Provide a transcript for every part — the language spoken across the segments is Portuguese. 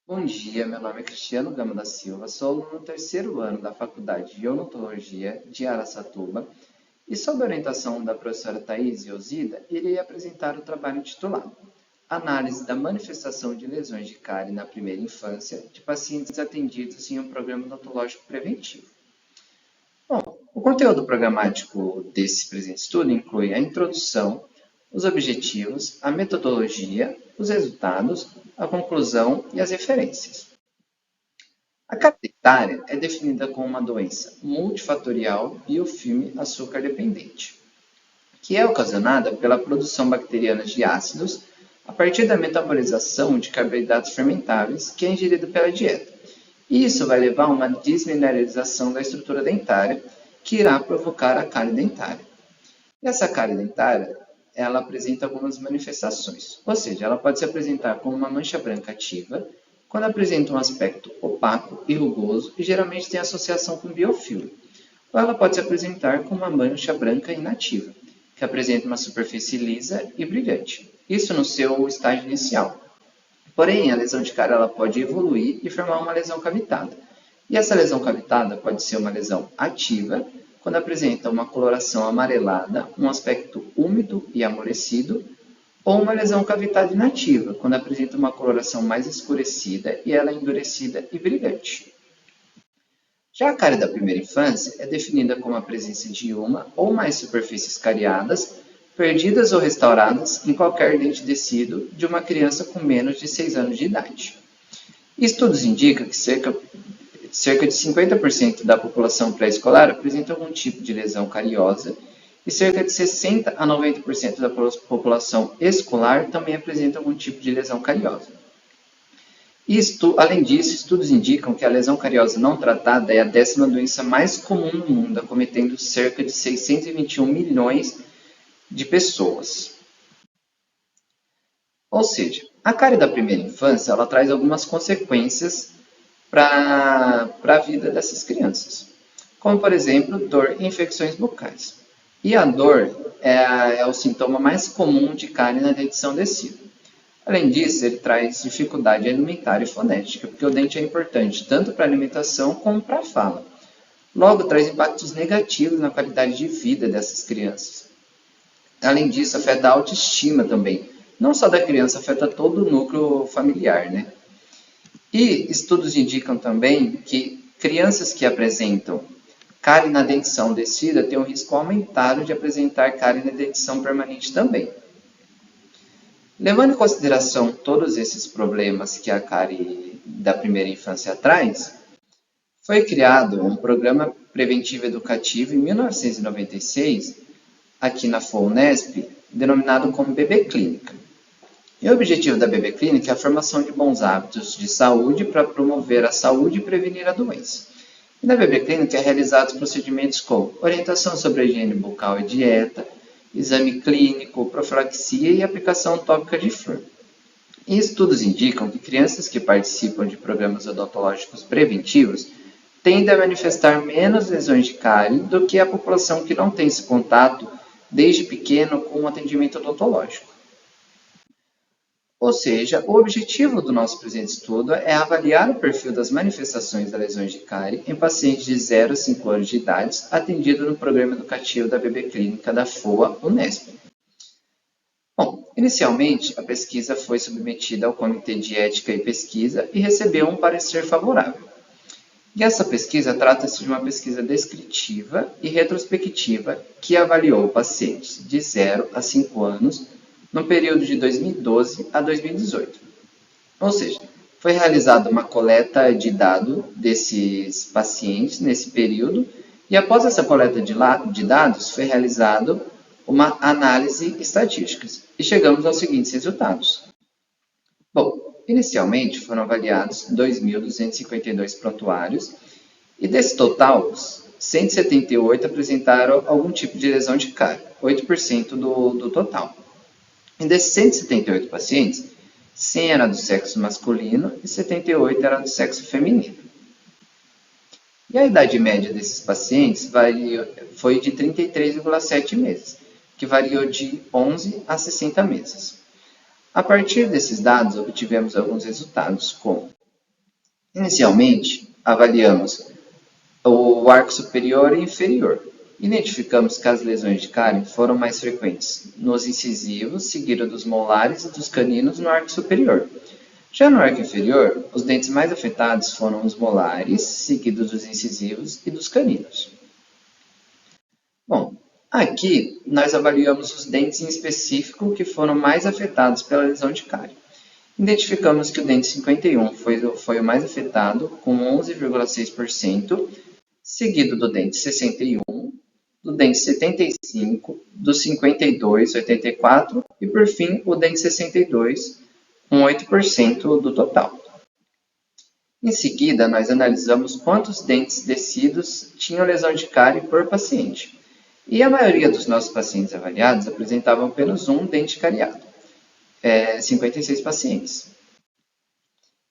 Bom dia, meu nome é Cristiano Gama da Silva, sou aluno do terceiro ano da Faculdade de Odontologia de Araçatuba e, sob a orientação da professora Thaís Iosida, irei apresentar o trabalho intitulado Análise da manifestação de lesões de cárie na primeira infância de pacientes atendidos em um programa odontológico preventivo. Bom, o conteúdo programático desse presente estudo inclui a introdução, os objetivos, a metodologia, os resultados, a conclusão e as referências. A cárie dentária é definida como uma doença multifatorial biofilme açúcar dependente, que é ocasionada pela produção bacteriana de ácidos a partir da metabolização de carboidratos fermentáveis que é ingerido pela dieta. E isso vai levar a uma desmineralização da estrutura dentária, que irá provocar a cárie dentária. E essa cárie dentária, ela apresenta algumas manifestações, ou seja, ela pode se apresentar como uma mancha branca ativa, quando apresenta um aspecto opaco e rugoso e geralmente tem associação com biofilme. Ou ela pode se apresentar como uma mancha branca inativa, que apresenta uma superfície lisa e brilhante. Isso no seu estágio inicial. Porém, a lesão de cárie ela pode evoluir e formar uma lesão cavitada. E essa lesão cavitada pode ser uma lesão ativa, quando apresenta uma coloração amarelada, um aspecto úmido e amolecido, ou uma lesão cavitada inativa, quando apresenta uma coloração mais escurecida e ela é endurecida e brilhante. Já a cárie da primeira infância é definida como a presença de uma ou mais superfícies cariadas, perdidas ou restauradas em qualquer dente descido de uma criança com menos de 6 anos de idade. Estudos indicam que cerca de 50% da população pré-escolar apresenta algum tipo de lesão cariosa e cerca de 60 a 90% da população escolar também apresenta algum tipo de lesão cariosa. Além disso, estudos indicam que a lesão cariosa não tratada é a 10ª doença mais comum no mundo, acometendo cerca de 621 milhões de pessoas. Ou seja, a cárie da primeira infância ela traz algumas consequências para a vida dessas crianças, como, por exemplo, dor e infecções bucais. E a dor é o sintoma mais comum de cárie na dentição descida. Além disso, ele traz dificuldade alimentar e fonética, porque o dente é importante tanto para a alimentação como para a fala. Logo, traz impactos negativos na qualidade de vida dessas crianças. Além disso, afeta a autoestima também. Não só da criança, afeta todo o núcleo familiar, né? E estudos indicam também que crianças que apresentam cárie na dentição descida têm um risco aumentado de apresentar cárie na dentição permanente também. Levando em consideração todos esses problemas que a cárie da primeira infância traz, foi criado um programa preventivo educativo em 1996, aqui na FUNESP, denominado como Bebê Clínica. E o objetivo da Bebê Clínica é a formação de bons hábitos de saúde para promover a saúde e prevenir a doença. E na Bebê Clínica é realizados procedimentos como orientação sobre a higiene bucal e dieta, exame clínico, profilaxia e aplicação tópica de flúor. E estudos indicam que crianças que participam de programas odontológicos preventivos tendem a manifestar menos lesões de cárie do que a população que não tem esse contato desde pequeno com o atendimento odontológico. Ou seja, o objetivo do nosso presente estudo é avaliar o perfil das manifestações das lesões de cárie em pacientes de 0 a 5 anos de idade atendido no programa educativo da Bebê Clínica da FOA-Unesp. Bom, inicialmente a pesquisa foi submetida ao Comitê de Ética e Pesquisa e recebeu um parecer favorável. E essa pesquisa trata-se de uma pesquisa descritiva e retrospectiva que avaliou pacientes de 0 a 5 anos no período de 2012 a 2018. Ou seja, foi realizada uma coleta de dados desses pacientes nesse período e após essa coleta de dados foi realizada uma análise estatística e chegamos aos seguintes resultados. Bom, inicialmente foram avaliados 2.252 prontuários e desse total, 178 apresentaram algum tipo de lesão de cárie, 8% do total. E desses 178 pacientes, 100 eram do sexo masculino e 78 eram do sexo feminino. E a idade média desses pacientes foi de 33,7 meses, que variou de 11 a 60 meses. A partir desses dados, obtivemos alguns resultados, como Inicialmente, avaliamos o arco superior e inferior. Identificamos que as lesões de cárie foram mais frequentes nos incisivos, seguido dos molares e dos caninos no arco superior. Já no arco inferior, os dentes mais afetados foram os molares, seguidos dos incisivos e dos caninos. Bom, aqui nós avaliamos os dentes em específico que foram mais afetados pela lesão de cárie. Identificamos que o dente 51 foi o mais afetado, com 11,6%, seguido do dente 61, do dente 75, do 52, 84 e, por fim, o dente 62, com 8% do total. Em seguida, nós analisamos quantos dentes descidos tinham lesão de cárie por paciente. E a maioria dos nossos pacientes avaliados apresentavam apenas um dente cariado, 56 pacientes.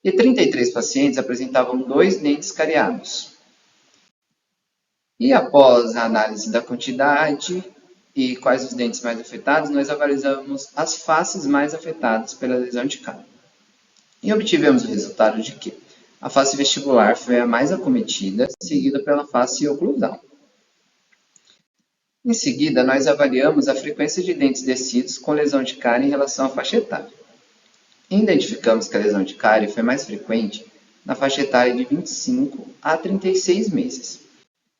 E 33 pacientes apresentavam 2 dentes cariados. E após a análise da quantidade e quais os dentes mais afetados, nós avaliamos as faces mais afetadas pela lesão de cárie. E obtivemos o resultado de que a face vestibular foi a mais acometida, seguida pela face oclusal. Em seguida, nós avaliamos a frequência de dentes descidos com lesão de cárie em relação à faixa etária. Identificamos que a lesão de cárie foi mais frequente na faixa etária de 25 a 36 meses,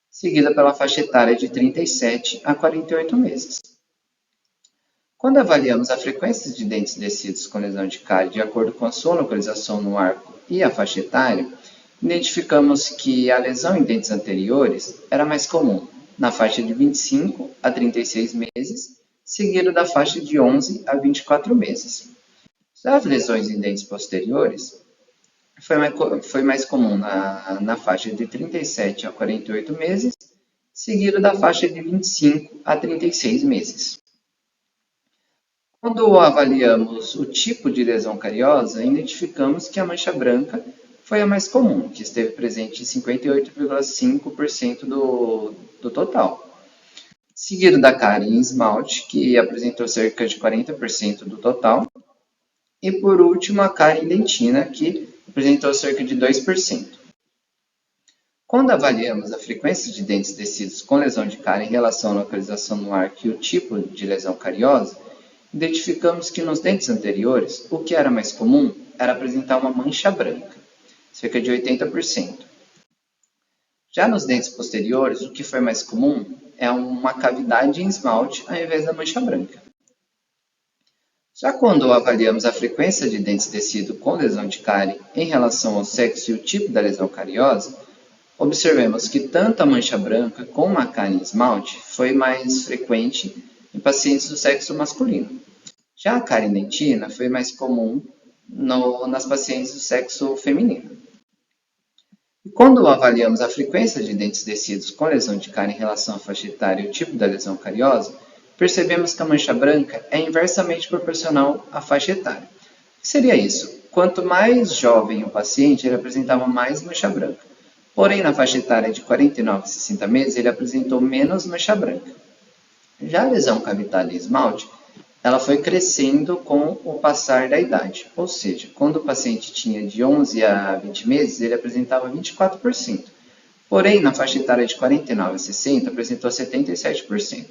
seguida pela faixa etária de 37 a 48 meses. Quando avaliamos a frequência de dentes descidos com lesão de cárie de acordo com a sua localização no arco e a faixa etária, identificamos que a lesão em dentes anteriores era mais comum na faixa de 25 a 36 meses, seguido da faixa de 11 a 24 meses. Já as lesões em dentes posteriores foi mais comum na faixa de 37 a 48 meses, seguido da faixa de 25 a 36 meses. Quando avaliamos o tipo de lesão cariosa, identificamos que a mancha branca foi a mais comum, que esteve presente em 58,5% do total. Seguido da cárie em esmalte, que apresentou cerca de 40% do total. E por último, a cárie em dentina, que apresentou cerca de 2%. Quando avaliamos a frequência de dentes descidos com lesão de cárie em relação à localização no arco e o tipo de lesão cariosa, identificamos que nos dentes anteriores, o que era mais comum era apresentar uma mancha branca, cerca de 80%. Já nos dentes posteriores, o que foi mais comum é uma cavidade em esmalte ao invés da mancha branca. Já quando avaliamos a frequência de dentes descidos com lesão de cárie em relação ao sexo e o tipo da lesão cariosa, observamos que tanto a mancha branca como a cárie em esmalte foi mais frequente em pacientes do sexo masculino. Já a cárie em dentina foi mais comum nas pacientes do sexo feminino. E quando avaliamos a frequência de dentes descidos com lesão de cárie em relação à faixa etária e o tipo da lesão cariosa, percebemos que a mancha branca é inversamente proporcional à faixa etária. O que seria isso? Quanto mais jovem o paciente, ele apresentava mais mancha branca. Porém, na faixa etária de 49 a 60 meses, ele apresentou menos mancha branca. Já a lesão cavitária em esmalte, ela foi crescendo com o passar da idade. Ou seja, quando o paciente tinha de 11 a 20 meses, ele apresentava 24%. Porém, na faixa etária de 49 a 60, apresentou 77%.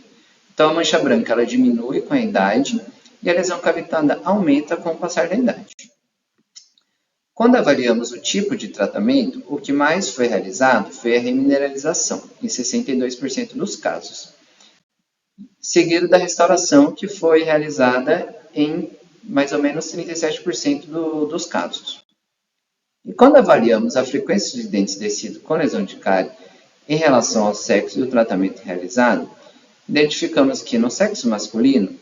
Então, a mancha branca ela diminui com a idade e a lesão cavitária aumenta com o passar da idade. Quando avaliamos o tipo de tratamento, o que mais foi realizado foi a remineralização, em 62% dos casos, seguido da restauração, que foi realizada em mais ou menos 37% dos casos. E quando avaliamos a frequência de dentes descidos com lesão de cárie em relação ao sexo e o tratamento realizado, identificamos que no sexo masculino,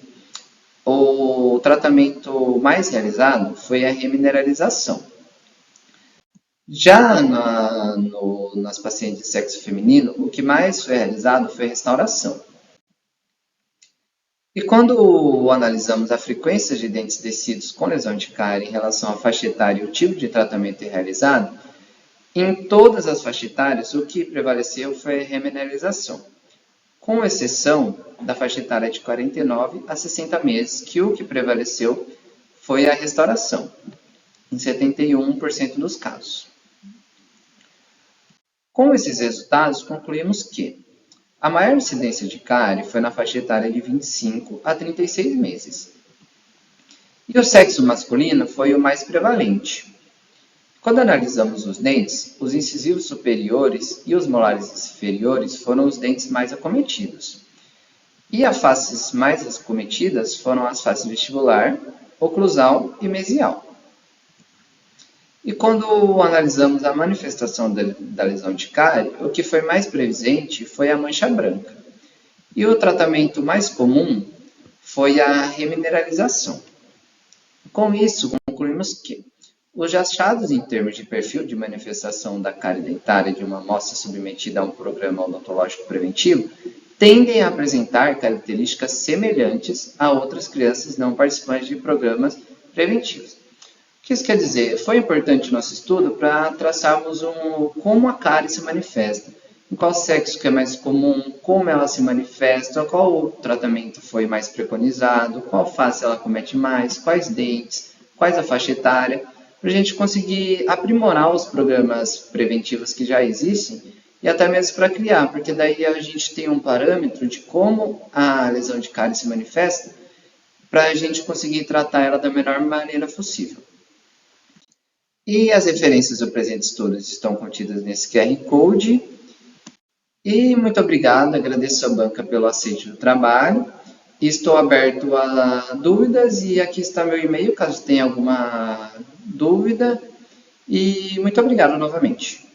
o tratamento mais realizado foi a remineralização. Já nas pacientes de sexo feminino, o que mais foi realizado foi a restauração. E quando analisamos a frequência de dentes descidos com lesão de cárie em relação à faixa etária e o tipo de tratamento realizado, em todas as faixas etárias, o que prevaleceu foi a remineralização, com exceção da faixa etária de 49 a 60 meses, que o que prevaleceu foi a restauração, em 71% dos casos. Com esses resultados, concluímos que a maior incidência de cárie foi na faixa etária de 25 a 36 meses. E o sexo masculino foi o mais prevalente. Quando analisamos os dentes, os incisivos superiores e os molares inferiores foram os dentes mais acometidos. E as faces mais acometidas foram as faces vestibular, oclusal e mesial. E quando analisamos a manifestação da lesão de cárie, o que foi mais presente foi a mancha branca. E o tratamento mais comum foi a remineralização. Com isso, concluímos que os achados em termos de perfil de manifestação da cárie dentária de uma amostra submetida a um programa odontológico preventivo tendem a apresentar características semelhantes a outras crianças não participantes de programas preventivos. O que isso quer dizer? Foi importante o nosso estudo para traçarmos como a cárie se manifesta, em qual sexo que é mais comum, como ela se manifesta, qual o tratamento foi mais preconizado, qual face ela comete mais, quais dentes, quais a faixa etária, para a gente conseguir aprimorar os programas preventivos que já existem e até mesmo para criar, porque daí a gente tem um parâmetro de como a lesão de cárie se manifesta para a gente conseguir tratar ela da melhor maneira possível. E as referências do presente estudo estão contidas nesse QR Code. E muito obrigado, agradeço a banca pelo aceite do trabalho. Estou aberto a dúvidas e aqui está meu e-mail, caso tenha alguma dúvida. E muito obrigado novamente.